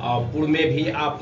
पूर्व में भी आप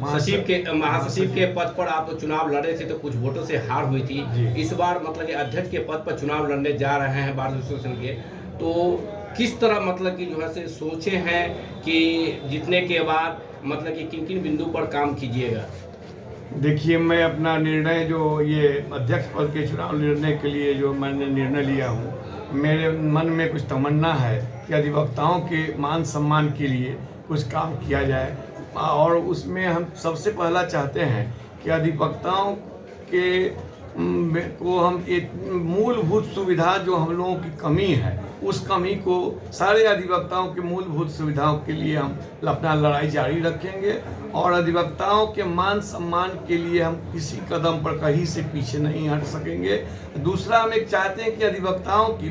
महासचिव के पद पर आप चुनाव लड़े थे तो कुछ वोटों से हार हुई थी। इस बार मतलब कि अध्यक्ष के पद पर चुनाव लड़ने जा रहे हैं बार एसोसिएशन के, तो किस तरह मतलब कि जो है से सोचे हैं कि जीतने के बाद मतलब कि किन किन बिंदु पर काम कीजिएगा? देखिए, मैं अपना निर्णय जो ये अध्यक्ष पद के चुनाव लड़ने के लिए जो मैंने निर्णय लिया हूँ, मेरे मन में कुछ तमन्ना है कि अधिवक्ताओं के मान सम्मान के लिए कुछ काम किया जाए। और उसमें हम सबसे पहला चाहते हैं कि अधिवक्ताओं के को हम एक मूलभूत सुविधा जो हम लोगों की कमी है, उस कमी को सारे अधिवक्ताओं के मूलभूत सुविधाओं के लिए हम अपना लड़ाई जारी रखेंगे। और अधिवक्ताओं के मान सम्मान के लिए हम किसी कदम पर कहीं से पीछे नहीं हट सकेंगे। दूसरा, हम एक चाहते हैं कि अधिवक्ताओं की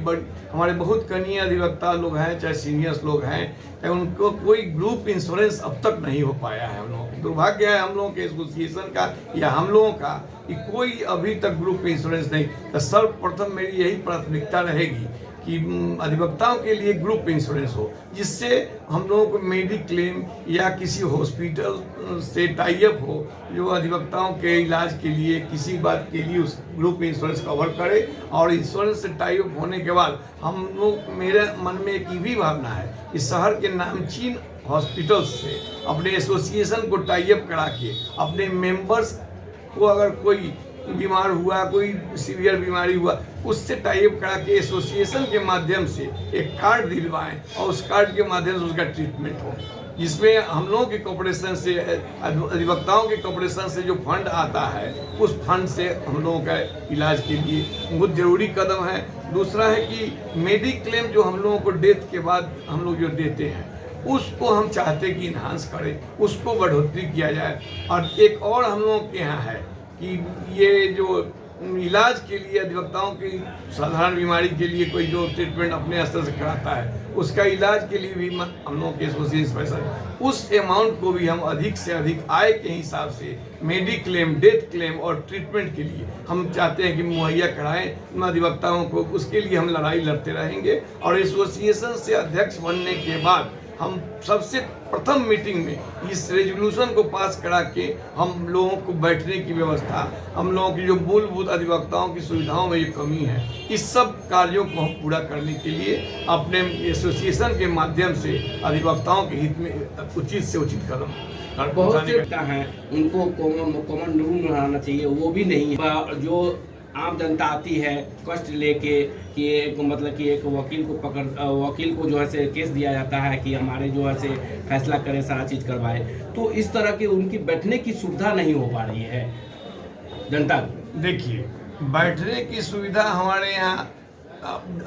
हमारे बहुत कनीय अधिवक्ता लोग हैं, चाहे सीनियर्स लोग हैं, चाहे उनको कोई ग्रुप इंश्योरेंस अब तक नहीं हो पाया है। हम लोगों की दुर्भाग्य है, हम लोगों के एसोसिएशन का या हम लोगों का, कि कोई अभी तक ग्रुप इंश्योरेंस नहीं। तो सर्वप्रथम मेरी यही प्राथमिकता रहेगी कि अधिवक्ताओं के लिए ग्रुप इंश्योरेंस हो, जिससे हम लोगों को मेडिक्लेम या किसी हॉस्पिटल से टाई अप हो जो अधिवक्ताओं के इलाज के लिए किसी बात के लिए उस ग्रुप इंश्योरेंस कवर करे। और इंश्योरेंस से टाई अप होने के बाद हम लोग, मेरे मन में एक भी भावना है कि शहर के नामचीन हॉस्पिटल से अपने एसोसिएशन को टाई अप करा के अपने मेंबर्स को, अगर कोई बीमार हुआ, कोई सीवियर बीमारी हुआ, उससे टाई अप करा के एसोसिएशन के माध्यम से एक कार्ड दिलवाएं और उस कार्ड के माध्यम से उसका ट्रीटमेंट हो, जिसमें हम लोगों के कॉर्पोरेशन से, अधिवक्ताओं के कॉर्पोरेशन से जो फंड आता है, उस फंड से हम लोगों का इलाज के लिए बहुत जरूरी कदम है। दूसरा है कि मेडिक्लेम जो हम लोगों को डेथ के बाद हम लोग जो देते हैं, उसको हम चाहते कि इन्हांस करें, उसको बढ़ोतरी किया जाए। और एक और हम लोगों के यहाँ है कि ये जो इलाज के लिए अधिवक्ताओं की साधारण बीमारी के लिए कोई जो ट्रीटमेंट अपने स्तर से कराता है, उसका इलाज के लिए भी हम लोगों के एसोसिएशन पैसा, उस अमाउंट को भी हम अधिक से अधिक आय के हिसाब से मेडिक्लेम, डेथ क्लेम और ट्रीटमेंट के लिए हम चाहते हैं कि मुहैया कराएं अधिवक्ताओं को। उसके लिए हम लड़ाई लड़ते रहेंगे। और एसोसिएशन से अध्यक्ष बनने के बाद हम सबसे प्रथम मीटिंग में इस रेजोल्यूशन को पास करा के हम लोगों को बैठने की व्यवस्था, हम लोगों की जो मूलभूत अधिवक्ताओं की सुविधाओं में ये कमी है, इस सब कार्यों को हम पूरा करने के लिए अपने एसोसिएशन के माध्यम से अधिवक्ताओं के हित में उचित से उचित कदम बहुत से हैं, उनको कॉमन रूम बनाना चाहिए, वो भी नहीं है। जो आम जनता आती है कष्ट लेके कि एक मतलब कि एक वकील को जो है से केस दिया जाता है कि हमारे जो है से फैसला करे, सारा चीज़ करवाए, तो इस तरह की उनकी बैठने की सुविधा नहीं हो पा रही है जनता को। देखिए, बैठने की सुविधा हमारे यहाँ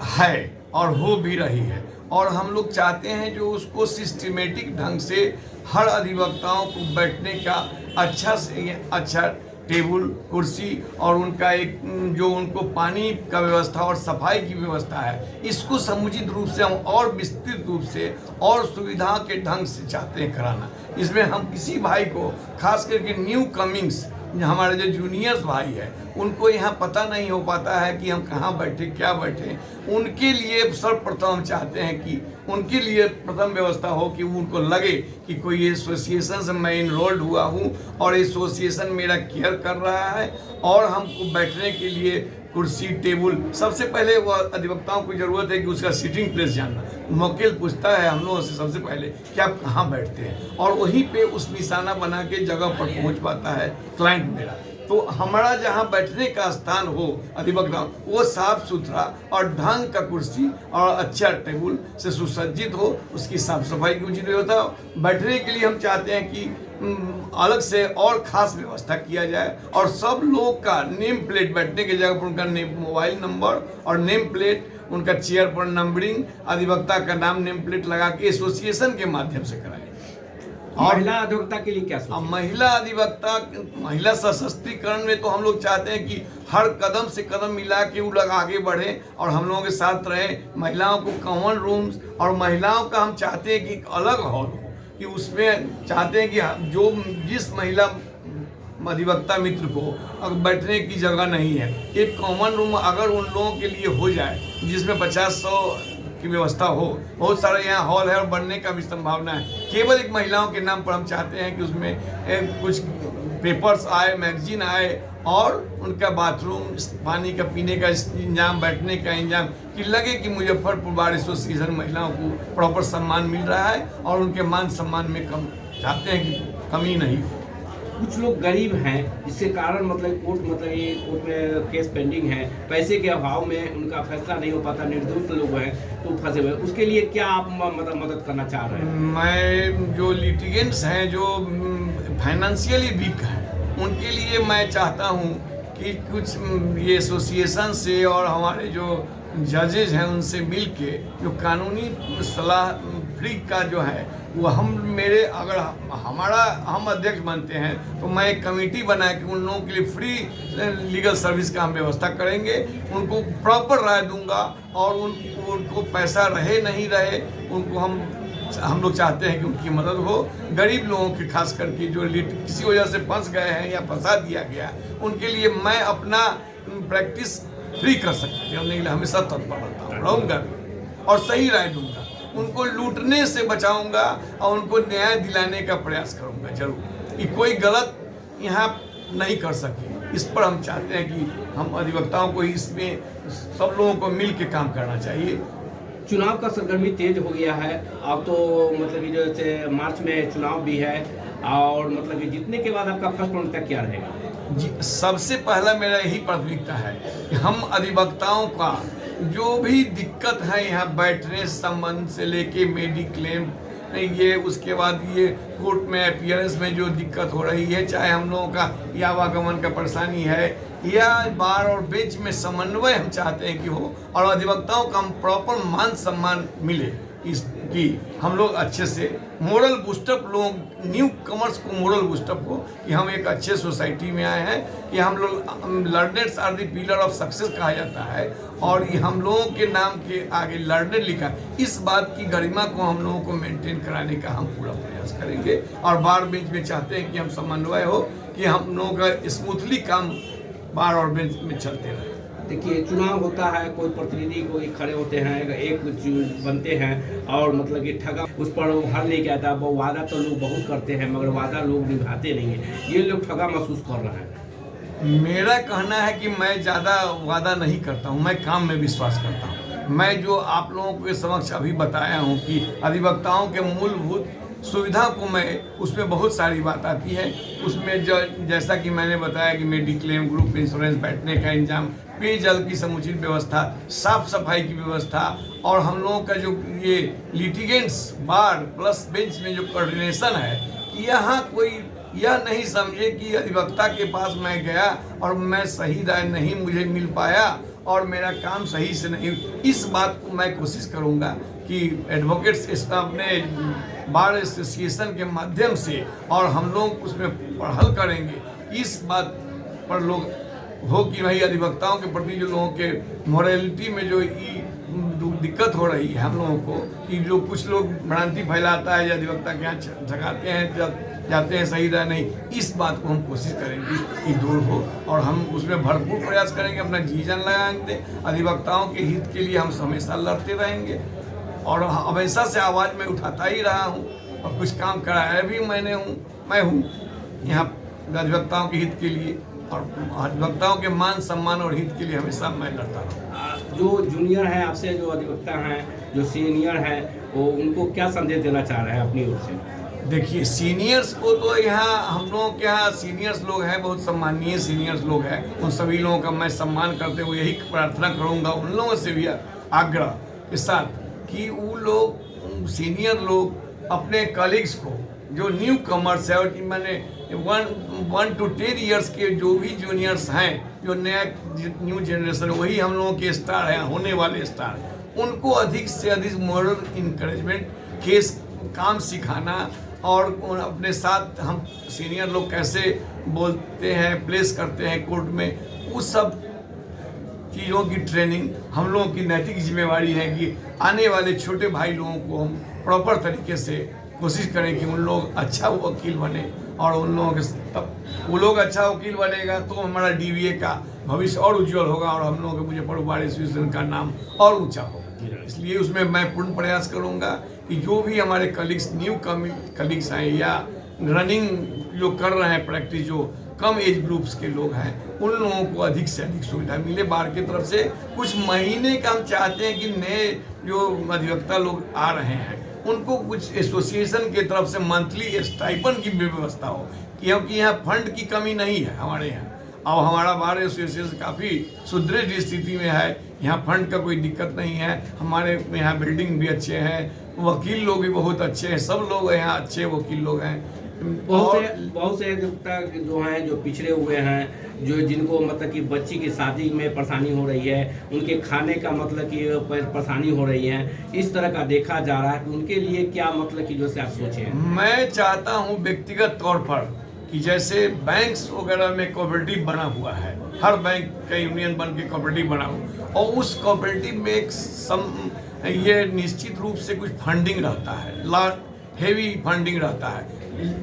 है और हो भी रही है, और हम लोग चाहते हैं जो उसको सिस्टमेटिक ढंग से हर अधिवक्ताओं को बैठने का अच्छा से अच्छा टेबल, कुर्सी और उनका एक जो उनको पानी का व्यवस्था और सफाई की व्यवस्था है, इसको समुचित रूप से हम और विस्तृत रूप से और सुविधा के ढंग से चाहते हैं कराना। इसमें हम किसी भाई को, खास करके न्यू कमिंग्स हमारे जो जूनियर्स भाई है, उनको यहाँ पता नहीं हो पाता है कि हम कहाँ बैठे, क्या बैठे। उनके लिए सर्वप्रथम हम चाहते हैं कि उनके लिए प्रथम व्यवस्था हो कि उनको लगे कि कोई एसोसिएशन से मैं इनरोल्ड हुआ हूँ और एसोसिएशन मेरा केयर कर रहा है। और हमको बैठने के लिए कुर्सी, टेबल, सबसे पहले वो अधिवक्ताओं को जरूरत है कि उसका सीटिंग प्लेस जानना। वकील पूछता है हम लोगों से सबसे पहले कि आप कहाँ बैठते हैं, और वहीं पे उस निशाना बना के जगह पर पहुँच पाता है क्लाइंट मेरा। तो हमारा जहाँ बैठने का स्थान हो अधिवक्ता, वो साफ सुथरा और ढंग का कुर्सी और अच्छा टेबल से सुसज्जित हो, उसकी साफ सफाई की उचित व्यवस्था हो। बैठने के लिए हम चाहते हैं कि अलग से और खास व्यवस्था किया जाए, और सब लोग का नेम प्लेट, बैठने की जगह पर उनका मोबाइल नंबर और नेम प्लेट, उनका चेयर पर नंबरिंग, अधिवक्ता का नाम नेम प्लेट लगा के एसोसिएशन के माध्यम से कराएं। और महिला अधिवक्ता के लिए क्या सोचा? महिला अधिवक्ता, महिला सशक्तिकरण में तो हम लोग चाहते हैं कि हर कदम से कदम मिला के वो लोग आगे बढ़े और हम लोगों के साथ रहे। महिलाओं को कॉमन रूम्स, और महिलाओं का हम चाहते हैं कि एक अलग हॉल हो, कि उसमें चाहते हैं कि जो जिस महिला अधिवक्ता मित्र को अगर बैठने की जगह नहीं है, एक कॉमन रूम अगर उन लोगों के लिए हो जाए जिसमें 50-100 की व्यवस्था हो। बहुत सारे यहाँ हॉल है और बनने का भी संभावना है। केवल एक महिलाओं के नाम पर हम चाहते हैं कि उसमें कुछ पेपर्स आए, मैगजीन आए और उनका बाथरूम, पानी का पीने का इंतजाम, बैठने का इंतजाम, कि लगे कि मुजफ्फरपुर बार एसोसिएशन महिलाओं को प्रॉपर सम्मान मिल रहा है और उनके मान सम्मान में कम चाहते हैं कि कमी नहीं हो। कुछ लोग गरीब हैं जिसके कारण ये कोर्ट में केस पेंडिंग है, पैसे के अभाव में उनका फैसला नहीं हो पाता, निर्दोष लोग हैं तो फंसे हुए, उसके लिए क्या आप मदद करना चाह रहे हैं? मैं जो लिटिगेंट्स हैं जो फाइनेंशियली वीक हैं उनके लिए मैं चाहता हूं कि कुछ ये एसोसिएशन से और हमारे जो जजेज हैं उनसे मिल के जो कानूनी सलाह फ्री का जो है वो अगर हम अध्यक्ष बनते हैं तो मैं एक कमेटी बना के उन लोगों के लिए फ्री लीगल सर्विस का हम व्यवस्था करेंगे, उनको प्रॉपर राय दूंगा और उनको पैसा रहे नहीं रहे उनको हम लोग चाहते हैं कि उनकी मदद हो। गरीब लोगों के खास करके जो किसी वजह से फंस गए हैं या फंसा दिया गया, उनके लिए मैं अपना प्रैक्टिस फ्री कर सकते हैं, हमेशा तत्पर रहूँगा और सही राय दूंगा, उनको लूटने से बचाऊंगा और उनको न्याय दिलाने का प्रयास करूंगा जरूर, कि कोई गलत यहाँ नहीं कर सके। इस पर हम चाहते हैं कि हम अधिवक्ताओं को इसमें सब लोगों को मिल के काम करना चाहिए। चुनाव का सरगर्मी तेज हो गया है अब तो, कि जैसे मार्च में चुनाव भी है और कि जीतने के बाद आपका फर्स्ट प्राथमिकता क्या रहेगा? जी, सबसे पहला मेरा यही प्राथमिकता है कि हम अधिवक्ताओं का जो भी दिक्कत है यहाँ बैठने संबंध से लेके मेडिक्लेम ये, उसके बाद ये कोर्ट में अपीयरेंस में जो दिक्कत हो रही है, चाहे हम लोगों का या आवागमन का परेशानी है या बार और बेंच में समन्वय हम चाहते हैं कि हो और अधिवक्ताओं का हम प्रॉपर मान सम्मान मिले, इसकी हम लोग अच्छे से मोरल बूस्टअप, लोग न्यू कमर्स को मोरल बूस्टअप हो कि हम एक अच्छे सोसाइटी में आए हैं, कि हम लोग learners are the pillar of success कहा जाता है और ये हम लोगों के नाम के आगे लर्नर लिखा, इस बात की गरिमा को हम लोगों को मेंटेन कराने का हम पूरा प्रयास करेंगे। और बार बेंच में चाहते हैं कि हम समन्वय हो कि हम लोगों का स्मूथली काम बार और बेंच में चलते रहे। देखिए, चुनाव होता है, कोई प्रतिनिधि कोई खड़े होते हैं, एक बनते हैं और कि ठगा उस पर हल नहीं कहता, वो वादा तो लोग बहुत करते हैं मगर वादा लोग निभाते नहीं हैं, ये लोग ठगा महसूस कर रहे हैं। मेरा कहना है कि मैं ज़्यादा वादा नहीं करता हूँ, मैं काम में विश्वास करता हूँ। मैं जो आप लोगों के समक्ष अभी बताया हूँ कि अधिवक्ताओं के मूलभूत सुविधा को मैं, उसमें बहुत सारी बात आती है, उसमें जैसा कि मैंने बताया कि मेडिक्लेम, ग्रुप इंश्योरेंस, बैठने का इंतजाम, पेयजल की समुचित व्यवस्था, साफ सफाई की व्यवस्था और हम लोगों का जो ये लिटिगेंट्स बार प्लस बेंच में जो कोऑर्डिनेशन है, यहाँ कोई यह नहीं समझे कि अधिवक्ता के पास मैं गया और मैं सही राय नहीं मुझे मिल पाया और मेरा काम सही से नहीं, इस बात को मैं कोशिश करूँगा कि एडवोकेट्स अपने बार एसोसिएशन के माध्यम से और हम लोग उसमें पढ़ल करेंगे, इस बात पर लोग हो कि भाई अधिवक्ताओं के प्रति जो लोगों के मोरालिटी में जो दिक्कत हो रही है हम लोगों को, कि जो कुछ लोग भ्रांति फैलाता है या अधिवक्ता के यहाँ झगाते हैं जाते हैं सही राय नहीं, इस बात को हम कोशिश करेंगे कि दूर हो और हम उसमें भरपूर प्रयास करेंगे, अपना जी जान लगाएंगे। अधिवक्ताओं के हित के लिए हम हमेशा लड़ते रहेंगे और हमेशा से आवाज़ में उठाता ही रहा हूँ और कुछ काम कराया भी मैं हूँ यहाँ अधिवक्ताओं के हित के लिए और अधिवक्ताओं के मान सम्मान और हित के लिए हमेशा मैं लड़ता रहूँ। जो जूनियर हैं आपसे, जो अधिवक्ता हैं, जो सीनियर हैं, वो उनको क्या संदेश देना चाह रहे हैं अपनी ओर से? देखिए, सीनियर्स को तो यहाँ हम लोगों के यहाँ सीनियर्स लोग हैं, बहुत सम्मानीय सीनियर्स लोग हैं, उन सभी लोगों का मैं सम्मान करते हुए यही प्रार्थना करूँगा उन लोगों से भी आग्रह के साथ कि वो लोग सीनियर लोग अपने कलीग्स को, जो न्यू कमर्स है और मैंने 1 to 10 ईयर्स के जो भी जूनियर्स हैं, जो नया न्यू जनरेशन, वही हम लोगों के स्टार हैं, होने वाले स्टार, उनको अधिक से अधिक मॉरल इंकरेजमेंट, केस काम सिखाना और अपने साथ हम सीनियर लोग कैसे बोलते हैं, प्लेस करते हैं कोर्ट में, उस सब चीज़ों की ट्रेनिंग हम लोगों की नैतिक जिम्मेवारी है कि आने वाले छोटे भाई लोगों को हम प्रॉपर तरीके से कोशिश करें कि उन लोग अच्छा वकील बने और उन लोगों के तब वो लोग अच्छा वकील बनेगा तो हमारा DBA का भविष्य और उज्जवल होगा और हम लोगों के मुजफ्फरपुर बार एसोसिएशन का नाम और ऊंचा होगा। इसलिए उसमें मैं पूर्ण प्रयास करूंगा कि जो भी हमारे कलीग्स न्यू कलीग्स हैं या रनिंग जो कर रहे हैं प्रैक्टिस, जो कम एज ग्रुप्स के लोग हैं, उन लोगों को अधिक से अधिक सुविधा मिले। बार की तरफ से कुछ महीने का हम चाहते हैं कि नए जो अधिवक्ता लोग आ रहे हैं उनको कुछ एसोसिएशन की तरफ से मंथली स्टाइपेंड की व्यवस्था हो, क्योंकि यहाँ फंड की कमी नहीं है हमारे यहाँ। अब हमारा बार एसोसिएशन काफ़ी सुदृढ़ स्थिति में है, यहाँ फंड का कोई दिक्कत नहीं है। हमारे यहाँ बिल्डिंग भी अच्छे हैं, वकील लोग भी बहुत अच्छे हैं, सब लोग यहाँ अच्छे वकील लोग हैं। बहुत से अधिवक्ता जो हैं जो पिछड़े हुए हैं, जो जिनको मतलब कि बच्ची की शादी में परेशानी हो रही है, उनके खाने का मतलब कि परेशानी हो रही है, इस तरह का देखा जा रहा है कि उनके लिए क्या मतलब कि जो से आप सोचे हैं? मैं चाहता हूँ व्यक्तिगत तौर पर कि जैसे बैंक्स वगैरह में कोऑपरेटिव बना हुआ है, हर बैंक का यूनियन बन के कोऑपरेटिव बना हुआ, और उस कोऑपरेटिव में ये निश्चित रूप से कुछ फंडिंग रहता है, हेवी फंडिंग रहता है,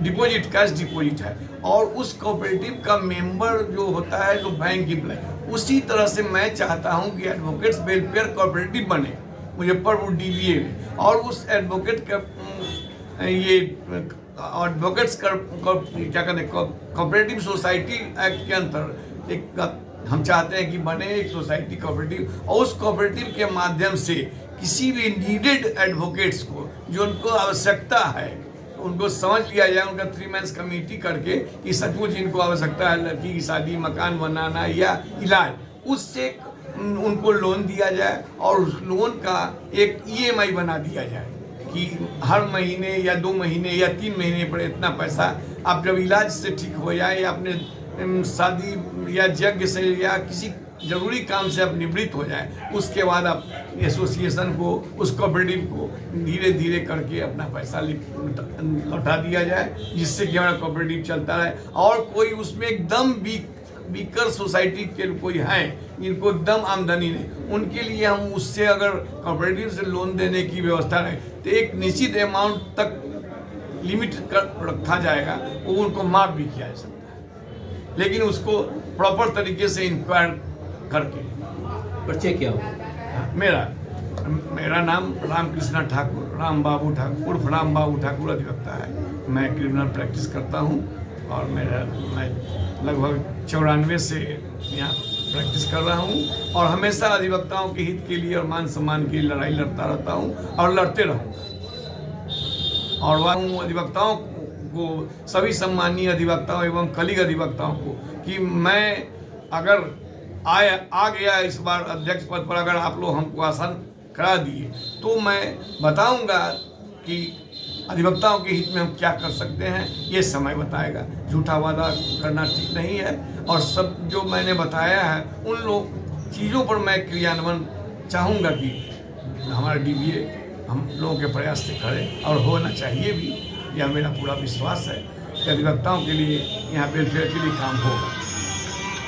डिपॉजिट कैश डिपॉजिट है, और उस कोऑपरेटिव का मेंबर जो होता है जो बैंक एम्प्लॉय, उसी तरह से मैं चाहता हूं कि एडवोकेट्स वेलफेयर कोऑपरेटिव बने मुजफ्फरपुर DVA में, और उस एडवोकेट का ये एडवोकेट्स का क्या कहते हैं कोऑपरेटिव सोसाइटी एक्ट के अंतर्गत एक हम चाहते हैं कि बने एक सोसाइटी कोऑपरेटिव, और उस कोऑपरेटिव के माध्यम से किसी भी नीडेड एडवोकेट्स को जो उनको आवश्यकता है उनको समझ लिया जाए, उनका 3 मैंस कमेटी करके कि सचमुच इनको आवश्यकता है लड़की की शादी, मकान बनाना या इलाज, उससे उनको लोन दिया जाए, और उस लोन का एक EMI बना दिया जाए कि हर महीने या 2 महीने या 3 महीने पर इतना पैसा, आप जब इलाज से ठीक हो जाए या अपने शादी या यज्ञ से या किसी जरूरी काम से आप निवृत्त हो जाए, उसके बाद आप एसोसिएशन को, उस कोऑपरेटिव को धीरे धीरे करके अपना पैसा लौटा दिया जाए, जिससे कि हमारा कोऑपरेटिव चलता रहे। और कोई उसमें एकदम वीकर सोसाइटी के कोई हैं जिनको एकदम आमदनी नहीं, उनके लिए हम उससे अगर कोऑपरेटिव से लोन देने की व्यवस्था रहे तो एक निश्चित अमाउंट तक लिमिट रखा जाएगा, वो उनको माफ भी किया जा सकता है, लेकिन उसको प्रॉपर तरीके से इंक्वायर करके। परिचय क्या हो? मेरा नाम रामकृष्ण ठाकुर, राम बाबू ठाकुर उर्फ राम बाबू ठाकुर अधिवक्ता है। मैं क्रिमिनल प्रैक्टिस करता हूँ और मैं लगभग 94 से यहाँ प्रैक्टिस कर रहा हूँ, और हमेशा अधिवक्ताओं के हित के लिए और मान सम्मान के लिए लड़ाई लड़ता रहता हूँ और लड़ते रहूँगा। और वह अधिवक्ताओं को, सभी सम्मानीय अधिवक्ताओं एवं कलीग अधिवक्ताओं को, कि मैं अगर आ गया इस बार अध्यक्ष पद पर, अगर आप लोग हमको आसन करा दिए तो मैं बताऊंगा कि अधिवक्ताओं के हित में हम क्या कर सकते हैं, ये समय बताएगा। झूठा वादा करना ठीक नहीं है, और सब जो मैंने बताया है उन लोग चीज़ों पर मैं क्रियान्वयन चाहूँगा कि हमारा DVA हम लोगों के प्रयास से करे, और होना चाहिए भी। यह मेरा पूरा विश्वास है कि अधिवक्ताओं के लिए यहाँ वेलफेयर के लिए काम होगा।